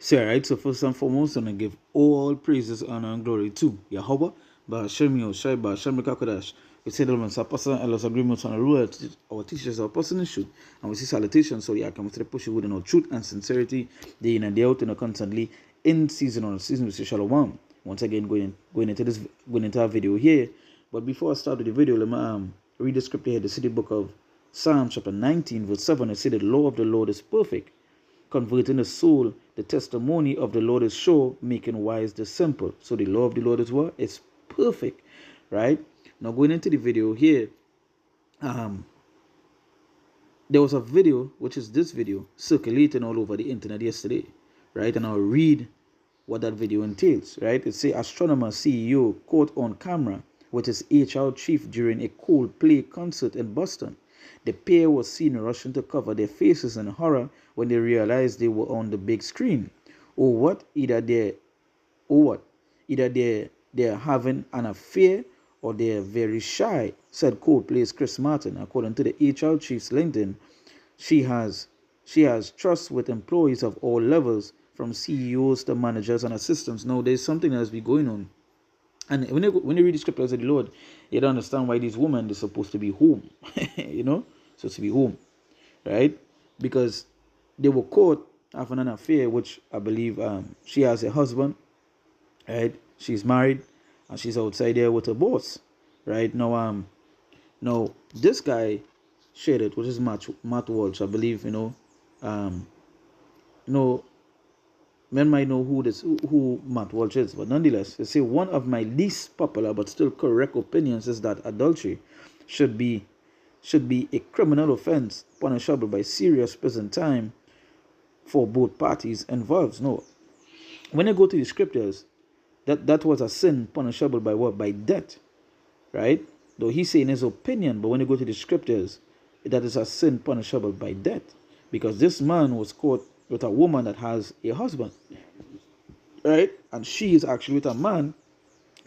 So, right, so first and foremost, I'm gonna give all praises, honor, and glory to Yahweh, Ba'ashem Yoshai, Ba'ashem Kakadash. We say that when Sapasa and los agreements on the rule, our teachers are person shoot, and we see salutation, so yeah, come to the push with no truth and sincerity, day in and day out, and constantly in season on season, we say Shalom. Once again, going into our video here. But before I start with the video, let me read the scripture here, the city book of Psalm chapter 19, verse 7. It says, the law of the Lord is perfect, converting the soul. The testimony of the Lord is sure, making wise the simple. So the law of the Lord is what? It's perfect, right? Now going into the video here, there was a video, which is this video, circulating all over the internet yesterday, right? And I'll read what that video entails, right? It says astronomer CEO caught on camera with his HR chief during a Coldplay concert in Boston. The pair was seen rushing to cover their faces in horror when they realized they were on the big screen. Or what? Either they're having an affair or they're very shy, said Coldplay's Chris Martin. According to the HR chief's LinkedIn, she has trust with employees of all levels, from CEOs to managers and assistants. Now, there's something that's been going on. And when you read the scriptures of the Lord, you don't understand why these women are supposed to be home. Supposed to be home, right? Because they were caught having an affair, which I believe she has a husband, right? She's married, and she's outside there with her boss, right? Now this guy shared it, which is Matt Walsh, I believe. Men might know who Matt Walsh is, but nonetheless, they say one of my least popular but still correct opinions is that adultery should be a criminal offense punishable by serious prison time for both parties involved. No, when you go to the scriptures, that was a sin punishable by what? By death, right? Though he's saying his opinion, but when you go to the scriptures, that is a sin punishable by death, because this man was caught with a woman that has a husband, right? And she is actually with a man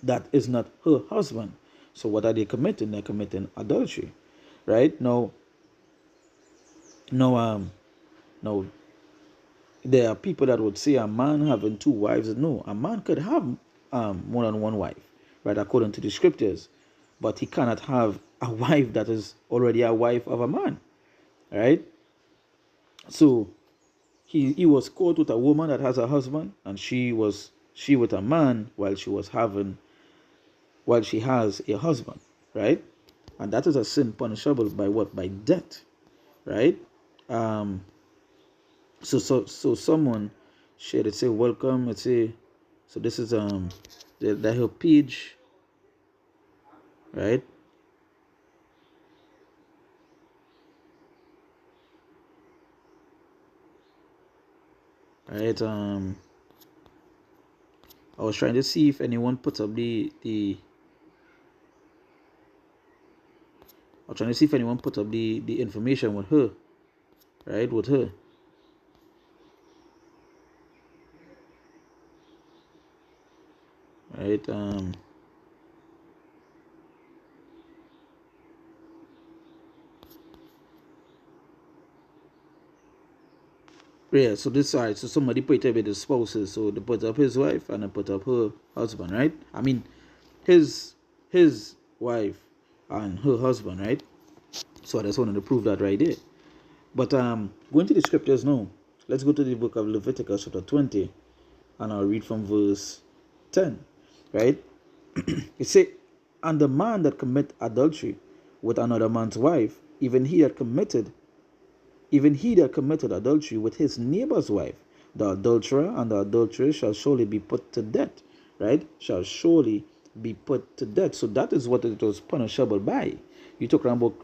that is not her husband. So what are they committing? They're committing adultery, right? Now, there are people that would say a man having two wives. No, a man could have more than one wife, right? According to the scriptures, but he cannot have a wife that is already a wife of a man, right? So he was caught with a woman that has a husband, and she with a man while she has a husband, right? And that is a sin punishable by what? By death, right? So someone shared it, say welcome. Let's say, so this is the her page, right? Right. I was trying to see if anyone put up the I was trying to see if anyone put up the information with her, right? With her. Right. Yeah, so this side, so somebody put up with the spouses, so they put up his wife and they put up her husband, right? I mean, his wife and her husband, right? So I just wanted to prove that right there. But going to the scriptures now, let's go to the book of Leviticus chapter 20, and I'll read from verse 10, right? It says, and the man that commit adultery with another man's wife, even he that committed adultery with his neighbor's wife, the adulterer and the adulteress shall surely be put to death, right? Shall surely be put to death. So that is what it was punishable by. You talking about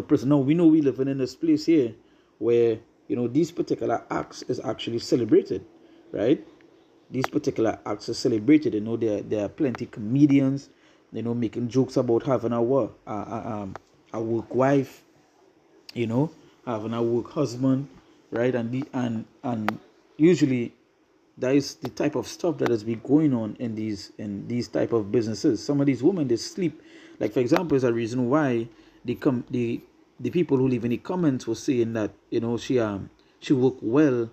prison. Now we know we living in this place here where these particular acts is actually celebrated, right? These particular acts are celebrated. There are plenty comedians, making jokes about having a work wife, having a work husband, right? And usually that is the type of stuff that has been going on in these type of businesses. Some of these women, they sleep. Like, for example, is a reason why the people who leave in the comments were saying that, you know, she worked well,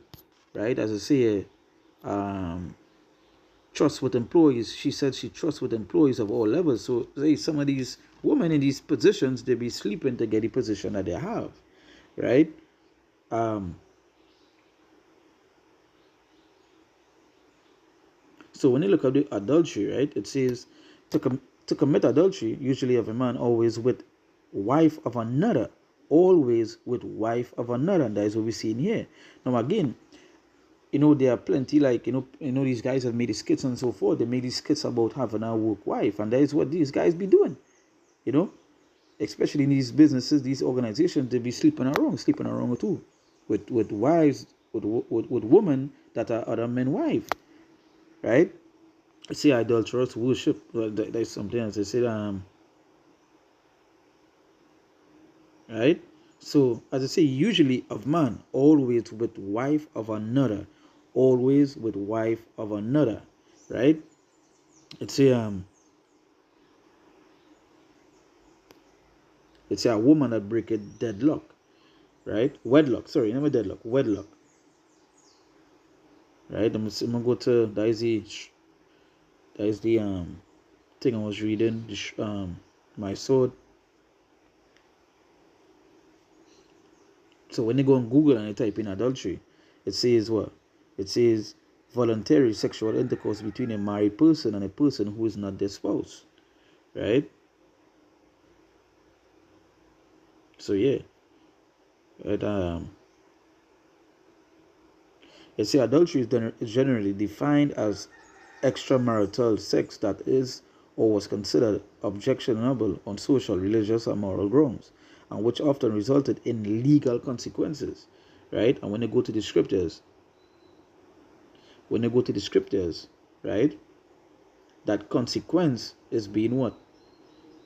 right? As I say, trust with employees. She said she trusts with employees of all levels. So say some of these women in these positions, they be sleeping to get the position that they have, right? So when you look at the adultery, right, it says to commit adultery, usually of a man, always with wife of another, always with wife of another. And that is what we see in here. Now again, you know, there are plenty, like, you know, these guys have made these skits and so forth. They made these skits about having a work wife, and that is what these guys be doing, you know, especially in these businesses, these organizations. They be sleeping around too, with wives, with women that are other men wife, right? See, adulterous worship. Well, there's something else they say. Right. So as I say, usually of man, always with wife of another, always with wife of another, right? It's a woman that break a deadlock, right? Wedlock. Sorry, never deadlock. Wedlock. Right. I'm gonna go to that is the thing I was reading. My sword. So when you go on Google and you type in adultery, it says what? It says voluntary sexual intercourse between a married person and a person who is not their spouse, right? So yeah, right. It says adultery is generally defined as extramarital sex that is or was considered objectionable on social, religious, or moral grounds, and which often resulted in legal consequences, right? And when you go to the scriptures, right, that consequence is being what?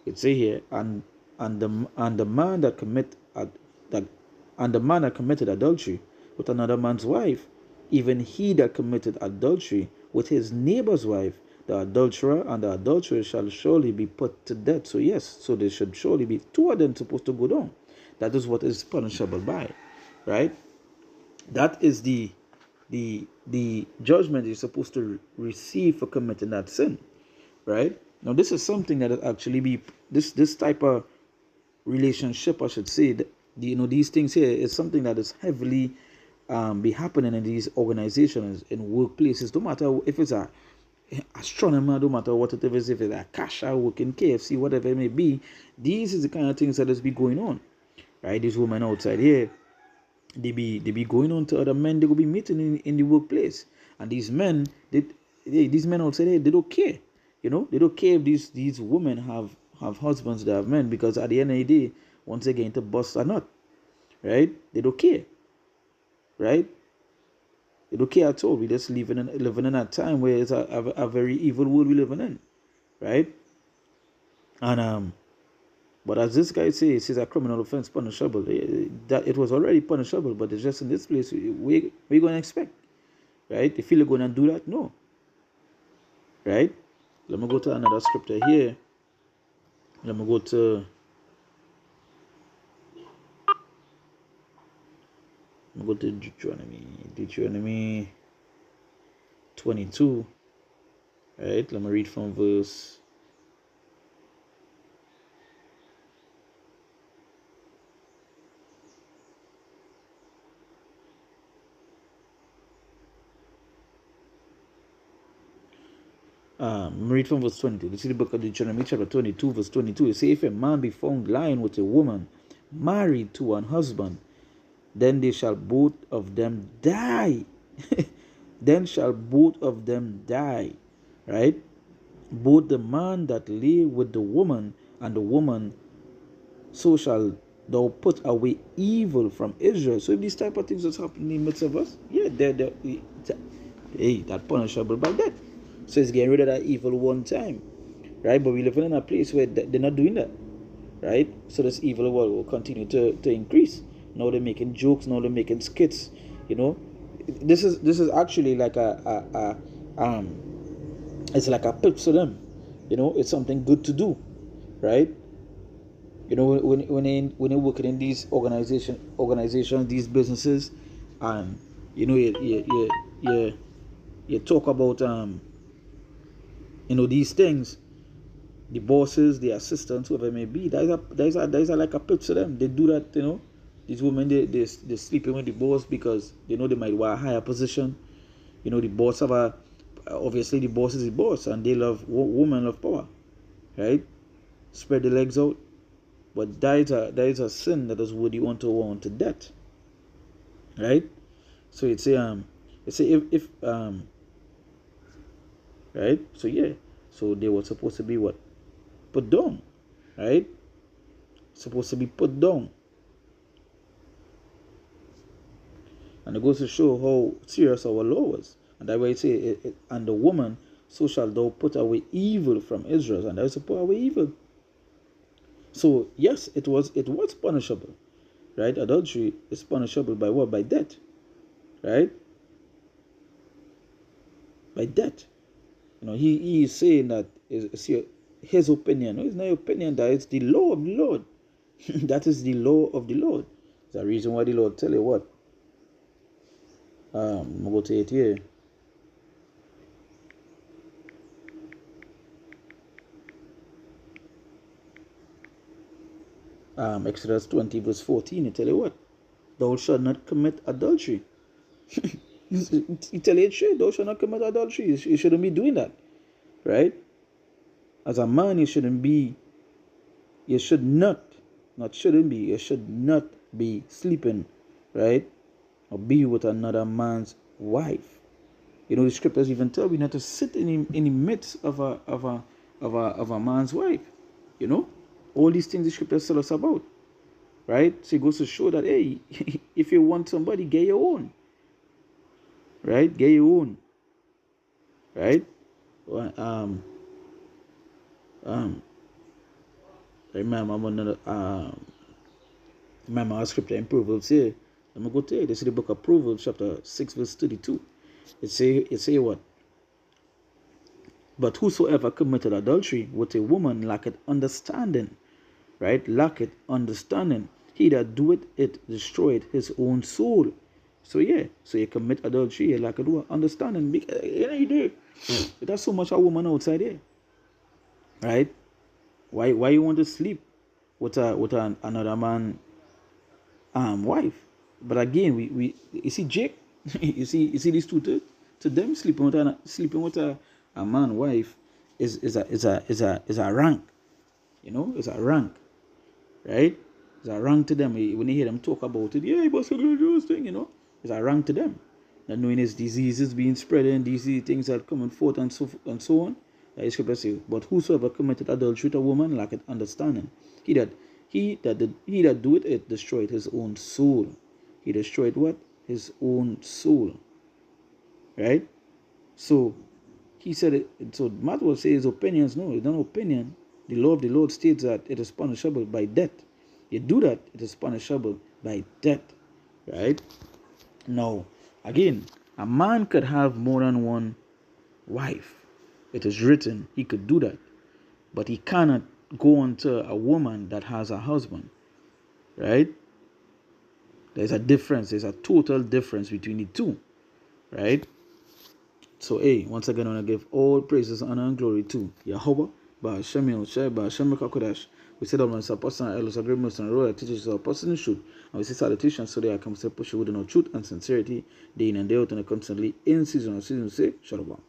It say here, and the man that committed adultery with another man's wife, even he that committed adultery with his neighbor's wife, the adulterer and the adulterer shall surely be put to death. So yes, so there should surely be two of them supposed to go down. That is what is punishable by, right? That is the judgment you're supposed to receive for committing that sin, right? Now this is something that actually be this type of relationship, I should say, that, you know, these things here is something that is heavily be happening in these organizations, in workplaces. No matter if it's a astronomer, no matter what it is, if it's a cashier working KFC, whatever it may be, these is the kind of things that is be going on, right? These women outside here, they be going on to other men. They will be meeting in the workplace, and these men, these men outside here, they don't care. You know, they don't care if these women have husbands that have men, because at the end of the day, once they get into bust or not, right? They don't care, right? They don't care at all. We just living in a time where it's a very evil world we living in, right? And but as this guy says, it's a criminal offense punishable. That it was already punishable, but it's just in this place we're going to expect, right? If you're going to do that, no, right? Let me go to another scripture here. Let me go to Deuteronomy 22. Right? Let me read from verse. Read from verse 22. This is the book of Deuteronomy, chapter 22, verse 22. It says, if a man be found lying with a woman married to one husband, then they shall both of them die. Then shall both of them die, right? Both the man that lay with the woman and the woman, so shall thou put away evil from Israel. So if these type of things that's happening in the midst of us, yeah, that punishable by death. So it's getting rid of that evil one time, right? But we're living in a place where they're not doing that, right? So this evil world will continue to increase. Now they're making jokes. Now they're making skits. You know, this is actually like it's like a pip to them. You know, it's something good to do, right? You know, when you're working in these organizations, these businesses, and you know, you talk about you know, these things, the bosses, the assistants, whoever it may be, there's a like a pitch to them. They do that, you know. These women, they sleeping with the boss because they know they might want a higher position. You know, the boss have a, obviously the boss is the boss, and they love, women love power, right? Spread the legs out. But that is a sin that is worthy unto death, right? So it's a if right. So yeah, so they were supposed to be what, put down, right? Supposed to be put down, and it goes to show how serious our law was. And that way it say, and the woman, so shall thou put away evil from Israel, and thou shalt put away evil. So yes, it was punishable, right? Adultery is punishable by what? By death, right? By death. You know, he is saying that is his opinion. No, it's not your opinion, that it's the law of the Lord. That is the law of the Lord. There's a reason why the Lord tell you what. I'm going to go to it here. Exodus 20 verse 14, it tell you what? Thou shalt not commit adultery. He tell you it straight, thou shalt not commit adultery. You shouldn't be doing that, right? As a man, you should not be sleeping, right? Or be with another man's wife. You know, the scriptures even tell we not to sit in the midst of a man's wife. You know, all these things the scriptures tell us about, right? So it goes to show that, hey, if you want somebody, get your own, right? Get your own, right? Remember, I'm another remember our scripture in Proverbs here. I'm gonna go to it. This is the book of Proverbs, chapter 6, verse 32. It say what? But whosoever committed adultery with a woman lacketh understanding, right? Lacketh understanding. He that doeth it destroyed his own soul. So yeah, so you commit adultery, you lack understanding. You know, you do. There's so much a woman outside here, right? Why you want to sleep with another man wife? But again, we you see Jake, you see these two to them sleeping with a man wife is a rank, you know, it's a rank, right? It's a rank to them. When you hear them talk about it, yeah, but those thing, you know, it's a rank to them. Not knowing his diseases being spread and these things that coming forth and so on. That scripture say, but whosoever committed adultery with a woman lacketh understanding. He that doeth it destroyed his own soul. He destroyed what? His own soul. Right? So he said it. So Matt will say his opinions. No, it's not an opinion. The law of the Lord states that it is punishable by death. You do that, it is punishable by death. Right? Now, again, a man could have more than one wife. It is written he could do that. But he cannot go onto a woman that has a husband. Right? There's a difference. There's a total difference between the two. Right? So, hey, once again, I want to give all praises, honor, and glory to Yahweh, Ba'Hashem Yahushua, Ba'Hashem HaKodesh. We said that when it's a person, elders, a great minister, and a role that teaches us a person in truth. And we say salutations so they can push you with no truth and sincerity, day in and day out, and constantly in season and season. Say, Shalom.